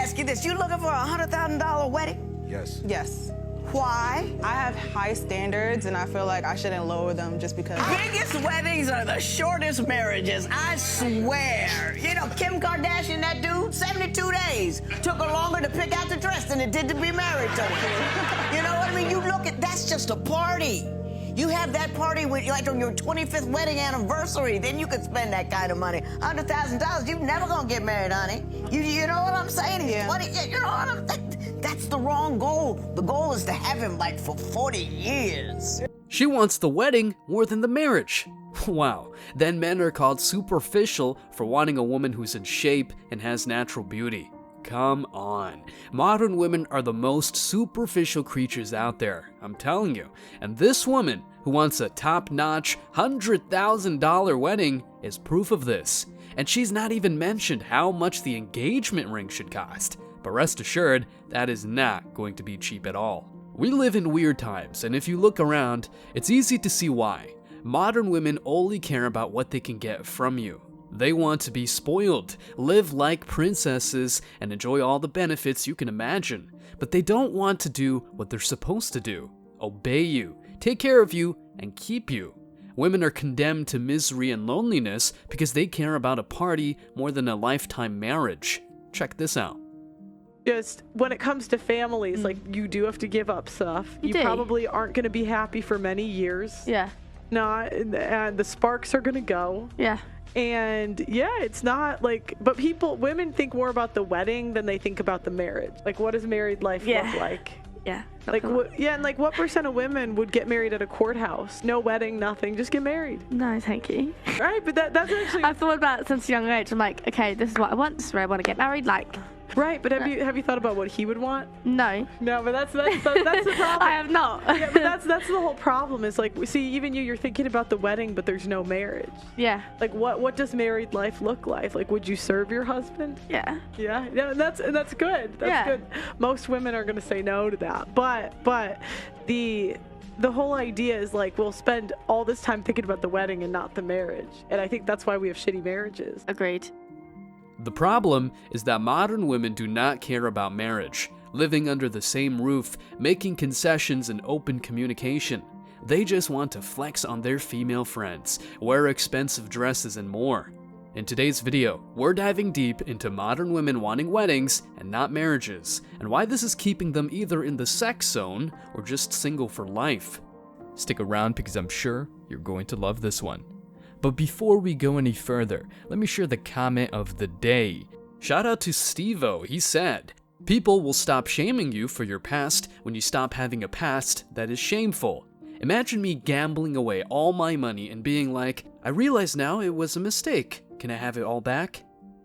ask you this. You looking for a $100,000 wedding? Yes. Yes. Why? I have high standards, and I feel like I shouldn't lower them just because. Biggest weddings are the shortest marriages, I swear. You know, Kim Kardashian, that dude, 72 days. Took her longer to pick out the dress than it did to be married to her. You know what I mean? You look at, that's just a party. You have that party with, like on your 25th wedding anniversary, then you could spend that kind of money. $100,000, you're never gonna get married, honey. You know what I'm saying? Yeah. You know what I'm saying? That's the wrong goal. The goal is to have him like for 40 years. She wants the wedding more than the marriage. Wow, then men are called superficial for wanting a woman who's in shape and has natural beauty. Come on. Modern women are the most superficial creatures out there, I'm telling you. And this woman, who wants a top-notch $100,000 wedding, is proof of this. And she's not even mentioned how much the engagement ring should cost. But rest assured, that is not going to be cheap at all. We live in weird times, and if you look around, it's easy to see why. Modern women only care about what they can get from you. They want to be spoiled, live like princesses, and enjoy all the benefits you can imagine. But they don't want to do what they're supposed to do: obey you, take care of you, and keep you. Women are condemned to misery and loneliness because they care about a party more than a lifetime marriage. Check this out. Just when it comes to families, like, you do have to give up stuff. You probably aren't going to be happy for many years. Yeah. And the sparks are going to go. Yeah. And yeah, it's not like, but women think more about the wedding than they think about the marriage. Like, what does married life look like? Yeah. Like, and like, what % of women would get married at a courthouse? No wedding, nothing, just get married. No, thank you. Right, but that's actually. I've thought about it since a young age. I'm like, okay, this is what I want. This is where I want to get married. Like. Right, but have you thought about what he would want? No. No, but that's the problem. I have not. Yeah, but that's the whole problem. Is like, see, even you're thinking about the wedding, but there's no marriage. Yeah. Like, what does married life look like? Like, would you serve your husband? Yeah. Yeah, and that's good. That's good. Most women are gonna say no to that, but the whole idea is like, we'll spend all this time thinking about the wedding and not the marriage, and I think that's why we have shitty marriages. Agreed. The problem is that modern women do not care about marriage, living under the same roof, making concessions and open communication. They just want to flex on their female friends, wear expensive dresses, and more. In today's video, we're diving deep into modern women wanting weddings and not marriages, and why this is keeping them either in the sex zone or just single for life. Stick around because I'm sure you're going to love this one. But before we go any further, let me share the comment of the day. Shout out to Steve-O. He said, "People will stop shaming you for your past when you stop having a past that is shameful. Imagine me gambling away all my money and being like, I realize now it was a mistake. Can I have it all back?"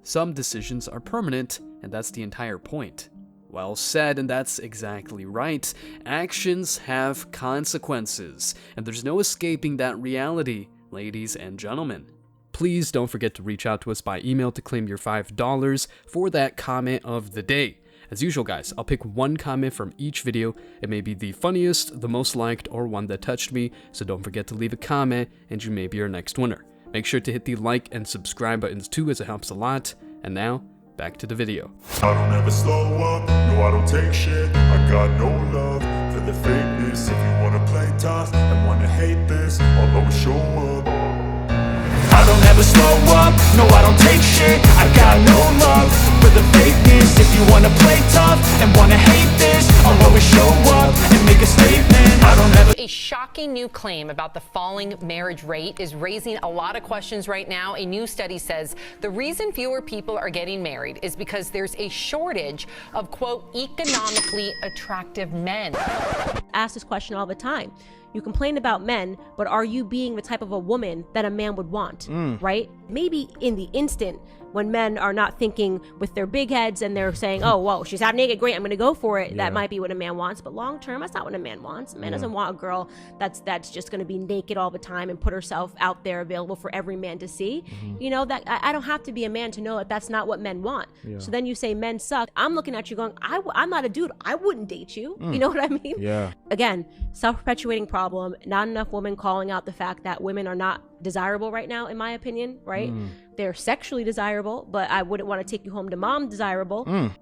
Some decisions are permanent, and that's the entire point. Well said, and that's exactly right. Actions have consequences, and there's no escaping that reality. Ladies and gentlemen, please don't forget to reach out to us by email to claim your $5 for that comment of the day. As usual, guys, I'll pick one comment from each video. It may be the funniest, the most liked, or one that touched me, so don't forget to leave a comment and you may be our next winner. Make sure to hit the like and subscribe buttons too, as it helps a lot. And now, back to the video. I don't ever slow up, no I don't take shit. I got no love for the fakeness. If you wanna play tough and wanna hate this, I'll always show up. I don't ever slow up, no I don't take shit. I got no love for the fakeness. If you wanna play tough and wanna hate this, I'll always show up and make a statement. I don't ever. A shocking new claim about the falling marriage rate is raising a lot of questions right now. A new study says the reason fewer people are getting married is because there's a shortage of, quote, economically attractive men. Ask this question all the time. You complain about men, but are you being the type of a woman that a man would want, right? Maybe in the instant when men are not thinking with their big heads and they're saying, oh, whoa, she's half naked, great, I'm gonna go for it. Yeah. That might be what a man wants, but long term, that's not what a man wants. A man doesn't want a girl that's just gonna be naked all the time and put herself out there available for every man to see. You know, that I don't have to be a man to know that that's not what men want. So then you say men suck. I'm looking at you going, I'm not a dude, I wouldn't date you. You know what I mean? Yeah. Again, self-perpetuating problem, not enough women calling out the fact that women are not desirable right now, in my opinion, right? They're sexually desirable, but I wouldn't want to take you home to mom desirable.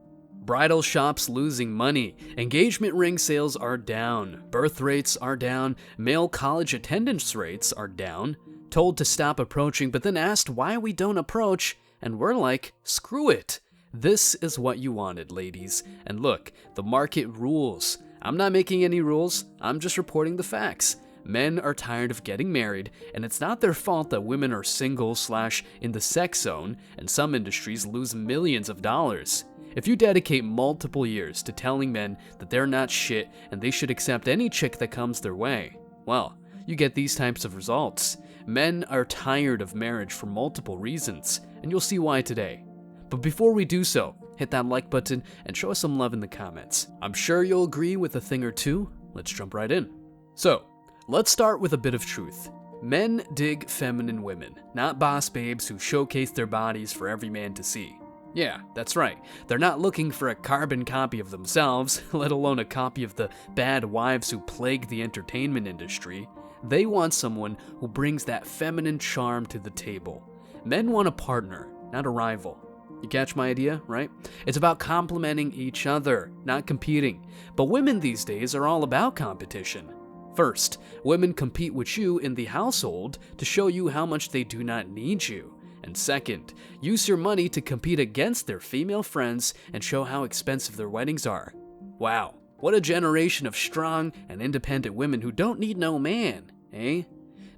Bridal shops losing money, engagement ring sales are down, birth rates are down, male college attendance rates are down, told to stop approaching but then asked why we don't approach, and we're like, screw it. This is what you wanted, ladies. And look, the market rules. I'm not making any rules, I'm just reporting the facts. Men are tired of getting married, and it's not their fault that women are single / in the sex zone, and some industries lose millions of dollars. If you dedicate multiple years to telling men that they're not shit and they should accept any chick that comes their way, well, you get these types of results. Men are tired of marriage for multiple reasons, and you'll see why today. But before we do so, hit that like button and show us some love in the comments. I'm sure you'll agree with a thing or two. Let's jump right in. So, let's start with a bit of truth. Men dig feminine women, not boss babes who showcase their bodies for every man to see. Yeah, that's right. They're not looking for a carbon copy of themselves, let alone a copy of the bad wives who plague the entertainment industry. They want someone who brings that feminine charm to the table. Men want a partner, not a rival. You catch my idea, right? It's about complementing each other, not competing. But women these days are all about competition. First, women compete with you in the household to show you how much they do not need you. And second, use your money to compete against their female friends and show how expensive their weddings are. Wow, what a generation of strong and independent women who don't need no man, eh?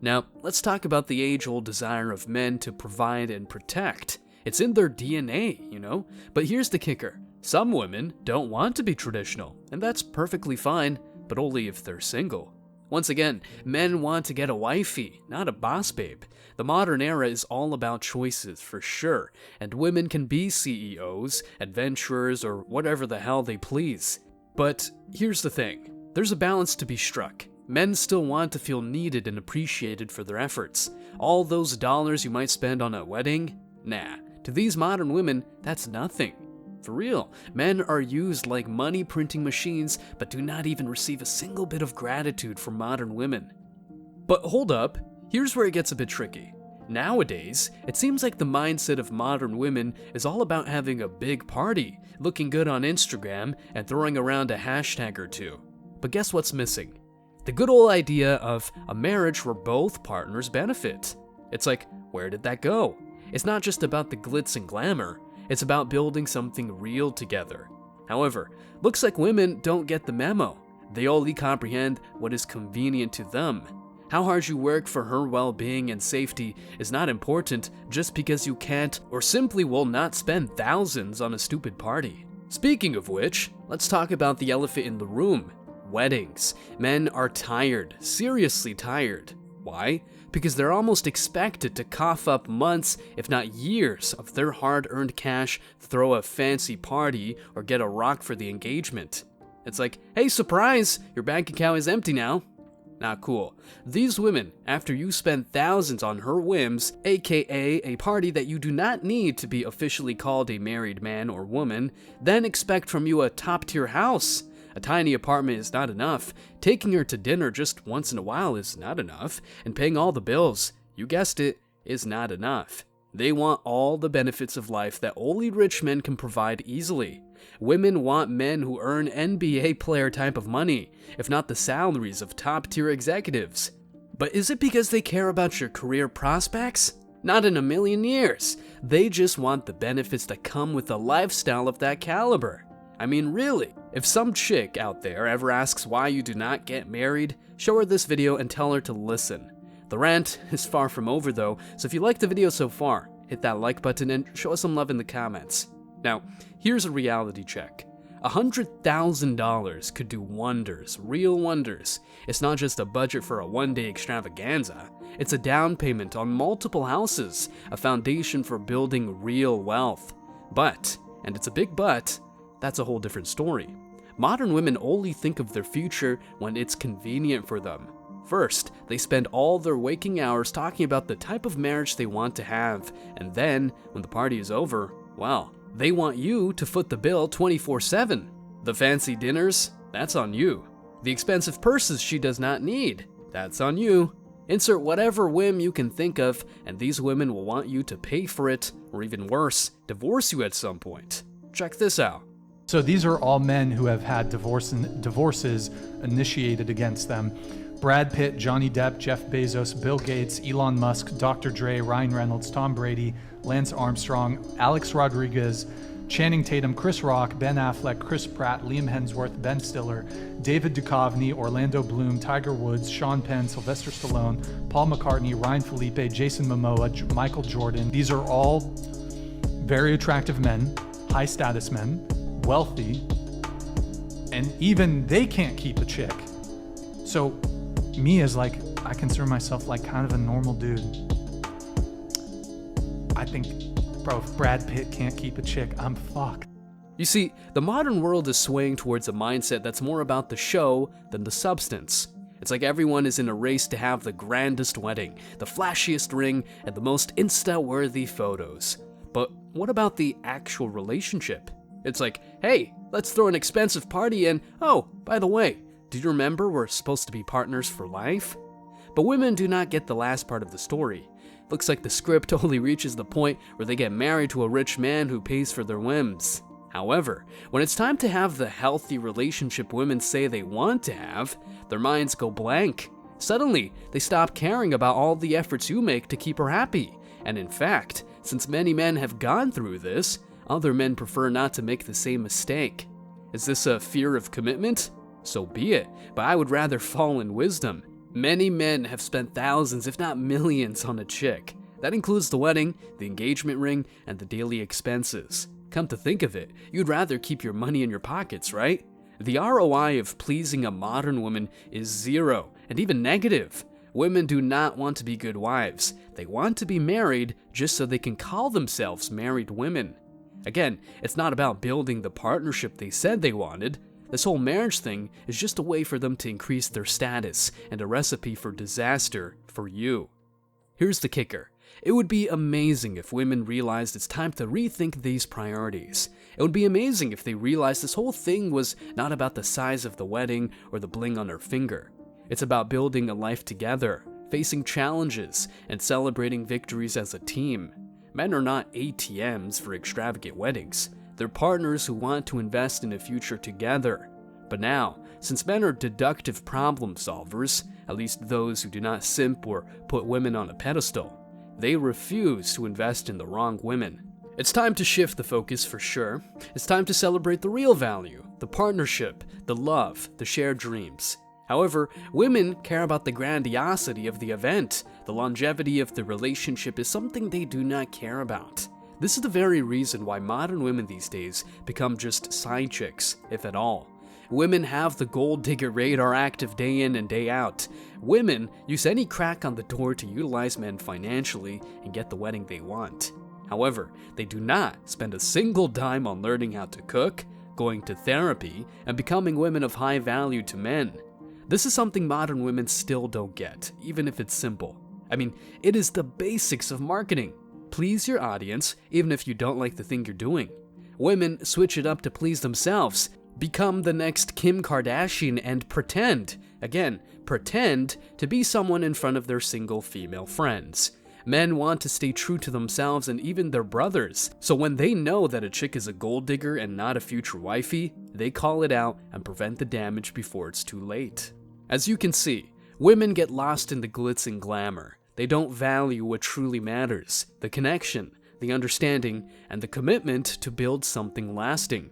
Now, let's talk about the age-old desire of men to provide and protect. It's in their DNA, you know? But here's the kicker. Some women don't want to be traditional, and that's perfectly fine, but only if they're single. Once again, men want to get a wifey, not a boss babe. The modern era is all about choices, for sure, and women can be CEOs, adventurers, or whatever the hell they please. But here's the thing. There's a balance to be struck. Men still want to feel needed and appreciated for their efforts. All those dollars you might spend on a wedding? Nah. To these modern women, that's nothing. For real, men are used like money printing machines, but do not even receive a single bit of gratitude from modern women. But hold up, here's where it gets a bit tricky. Nowadays, it seems like the mindset of modern women is all about having a big party, looking good on Instagram, and throwing around a hashtag or two. But guess what's missing? The good old idea of a marriage where both partners benefit. It's like, where did that go? It's not just about the glitz and glamour, it's about building something real together. However, looks like women don't get the memo. They only comprehend what is convenient to them. How hard you work for her well-being and safety is not important just because you can't or simply will not spend thousands on a stupid party. Speaking of which, let's talk about the elephant in the room. Weddings. Men are tired, seriously tired. Why? Because they're almost expected to cough up months, if not years, of their hard-earned cash, throw a fancy party, or get a rock for the engagement. It's like, hey, surprise, your bank account is empty now. Not cool. These women, after you spend thousands on her whims, aka a party that you do not need to be officially called a married man or woman, then expect from you a top-tier house. A tiny apartment is not enough, taking her to dinner just once in a while is not enough, and paying all the bills, you guessed it, is not enough. They want all the benefits of life that only rich men can provide easily. Women want men who earn NBA player type of money, if not the salaries of top-tier executives. But is it because they care about your career prospects? Not in a million years. They just want the benefits that come with a lifestyle of that caliber. I mean, really, if some chick out there ever asks why you do not get married, show her this video and tell her to listen. The rant is far from over though, so if you liked the video so far, hit that like button and show us some love in the comments. Now, here's a reality check. $100,000 could do wonders, real wonders. It's not just a budget for a one-day extravaganza. It's a down payment on multiple houses, a foundation for building real wealth. But, and it's a big but, that's a whole different story. Modern women only think of their future when it's convenient for them. First, they spend all their waking hours talking about the type of marriage they want to have, and then, when the party is over, well, they want you to foot the bill 24/7. The fancy dinners? That's on you. The expensive purses she does not need? That's on you. Insert whatever whim you can think of, and these women will want you to pay for it, or even worse, divorce you at some point. Check this out. So these are all men who have had divorces initiated against them. Brad Pitt, Johnny Depp, Jeff Bezos, Bill Gates, Elon Musk, Dr. Dre, Ryan Reynolds, Tom Brady, Lance Armstrong, Alex Rodriguez, Channing Tatum, Chris Rock, Ben Affleck, Chris Pratt, Liam Hemsworth, Ben Stiller, David Duchovny, Orlando Bloom, Tiger Woods, Sean Penn, Sylvester Stallone, Paul McCartney, Ryan Felipe, Jason Momoa, Michael Jordan. These are all very attractive men, high status men, wealthy, and even they can't keep a chick. So me as like, I consider myself like kind of a normal dude. I think, bro, if Brad Pitt can't keep a chick, I'm fucked. You see, the modern world is swaying towards a mindset that's more about the show than the substance. It's like everyone is in a race to have the grandest wedding, the flashiest ring, and the most Insta-worthy photos. But what about the actual relationship? It's like, hey, let's throw an expensive party and, oh, by the way, do you remember we're supposed to be partners for life? But women do not get the last part of the story. Looks like the script only reaches the point where they get married to a rich man who pays for their whims. However, when it's time to have the healthy relationship women say they want to have, their minds go blank. Suddenly, they stop caring about all the efforts you make to keep her happy. And in fact, since many men have gone through this, other men prefer not to make the same mistake. Is this a fear of commitment? So be it, but I would rather fall in wisdom. Many men have spent thousands, if not millions, on a chick. That includes the wedding, the engagement ring, and the daily expenses. Come to think of it, you'd rather keep your money in your pockets, right? The ROI of pleasing a modern woman is zero, and even negative. Women do not want to be good wives. They want to be married just so they can call themselves married women. Again, it's not about building the partnership they said they wanted. This whole marriage thing is just a way for them to increase their status and a recipe for disaster for you. Here's the kicker. It would be amazing if women realized it's time to rethink these priorities. It would be amazing if they realized this whole thing was not about the size of the wedding or the bling on her finger. It's about building a life together, facing challenges, and celebrating victories as a team. Men are not ATMs for extravagant weddings. They're partners who want to invest in a future together. But now, since men are deductive problem solvers, at least those who do not simp or put women on a pedestal, they refuse to invest in the wrong women. It's time to shift the focus for sure. It's time to celebrate the real value, the partnership, the love, the shared dreams. However, women care about the grandiosity of the event. The longevity of the relationship is something they do not care about. This is the very reason why modern women these days become just side chicks, if at all. Women have the gold digger radar active day in and day out. Women use any crack on the door to utilize men financially and get the wedding they want. However, they do not spend a single dime on learning how to cook, going to therapy, and becoming women of high value to men. This is something modern women still don't get, even if it's simple. I mean, it is the basics of marketing. Please your audience, even if you don't like the thing you're doing. Women switch it up to please themselves, become the next Kim Kardashian and pretend to be someone in front of their single female friends. Men want to stay true to themselves and even their brothers, so when they know that a chick is a gold digger and not a future wifey, they call it out and prevent the damage before it's too late. As you can see, women get lost in the glitz and glamour. They don't value what truly matters, the connection, the understanding, and the commitment to build something lasting.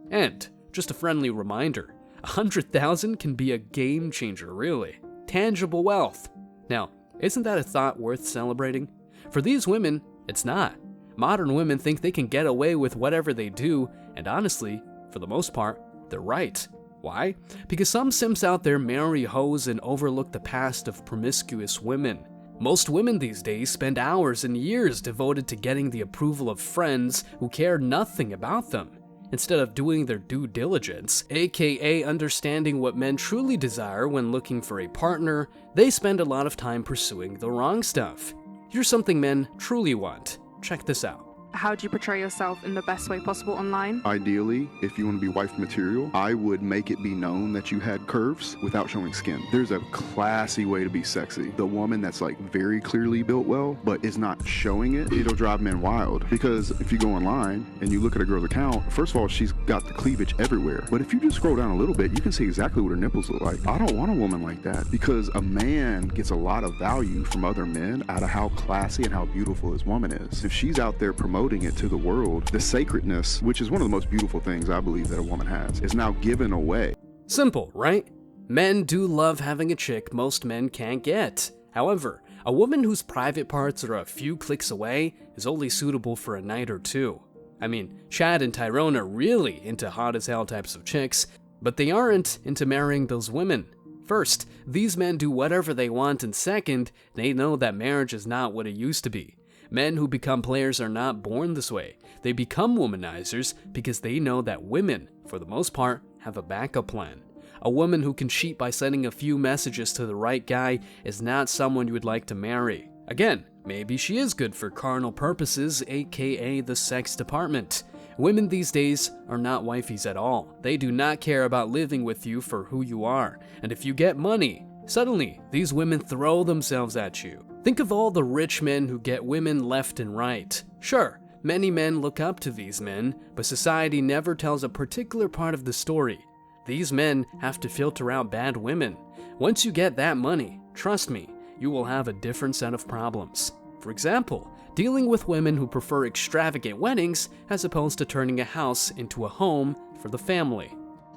And, just a friendly reminder, 100,000 can be a game changer, really. Tangible wealth. Now, isn't that a thought worth celebrating? For these women, it's not. Modern women think they can get away with whatever they do, and honestly, for the most part, they're right. Why? Because some simps out there marry hoes and overlook the past of promiscuous women. Most women these days spend hours and years devoted to getting the approval of friends who care nothing about them. Instead of doing their due diligence, aka understanding what men truly desire when looking for a partner, they spend a lot of time pursuing the wrong stuff. Here's something men truly want. Check this out. how do you portray yourself in the best way possible online? Ideally, if you want to be wife material, I would make it be known that you had curves without showing skin. There's a classy way to be sexy. The woman that's like very clearly built well, but is not showing it, it'll drive men wild. Because if you go online and you look at a girl's account, first of all, she's got the cleavage everywhere. But if you just scroll down a little bit, you can see exactly what her nipples look like. I don't want a woman like that, because a man gets a lot of value from other men out of how classy and how beautiful his woman is. If she's out there promoting it to the world, the sacredness, which is one of the most beautiful things I believe that a woman has, is now given away. Simple, right? Men do love having a chick most men can't get. However, a woman whose private parts are a few clicks away is only suitable for a night or two. I mean, Chad and Tyrone are really into hot as hell types of chicks, but they aren't into marrying those women. First, these men do whatever they want, and second, they know that marriage is not what it used to be. Men who become players are not born this way. They become womanizers because they know that women, for the most part, have a backup plan. A woman who can cheat by sending a few messages to the right guy is not someone you would like to marry. Again, maybe she is good for carnal purposes, aka the sex department. Women these days are not wifeys at all. They do not care about living with you for who you are. And if you get money, suddenly these women throw themselves at you. Think of all the rich men who get women left and right. Sure, many men look up to these men, but society never tells a particular part of the story. These men have to filter out bad women. Once you get that money, trust me, you will have a different set of problems. For example, dealing with women who prefer extravagant weddings as opposed to turning a house into a home for the family.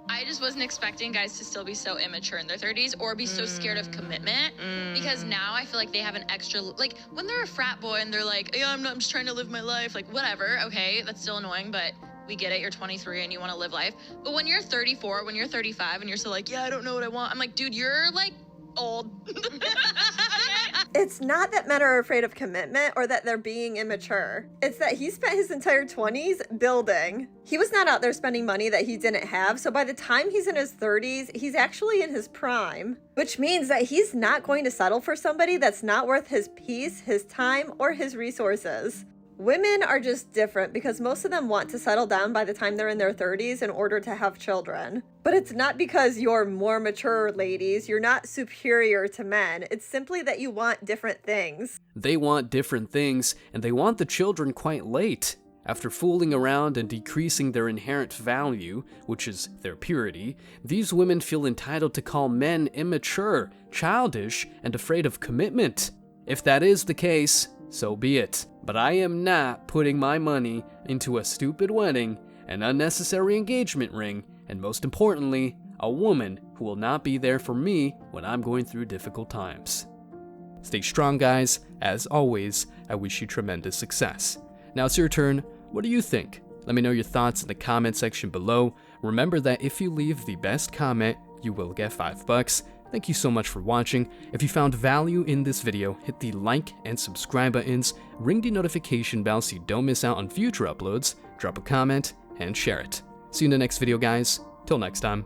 I just wasn't expecting guys to still be so immature in their 30s or be so scared of commitment, because now I feel like they have an extra, like when they're a frat boy and they're like, yeah, I'm just trying to live my life, like whatever, okay, that's still annoying, but we get it, you're 23 and you want to live life. But when you're 34, when you're 35 and you're still like, yeah, I don't know what I want, I'm like, dude, you're like old. It's not that men are afraid of commitment or that they're being immature. It's that he spent his entire 20s building. He was not out there spending money that he didn't have, so by the time he's in his 30s, he's actually in his prime, which means that he's not going to settle for somebody that's not worth his peace, his time, or his resources. Women are just different because most of them want to settle down by the time they're in their 30s in order to have children. But it's not because you're more mature, ladies. You're not superior to men. It's simply that you want different things. They want different things, and they want the children quite late. After fooling around and decreasing their inherent value, which is their purity, these women feel entitled to call men immature, childish, and afraid of commitment. If that is the case, so be it. But I am not putting my money into a stupid wedding, an unnecessary engagement ring, and most importantly, a woman who will not be there for me when I'm going through difficult times. Stay strong, guys. As always, I wish you tremendous success. Now it's your turn. What do you think? Let me know your thoughts in the comment section below. Remember that if you leave the best comment, you will get $5. Thank you so much for watching. If you found value in this video, hit the like and subscribe buttons, ring the notification bell so you don't miss out on future uploads, drop a comment, and share it. See you in the next video, guys. Till next time.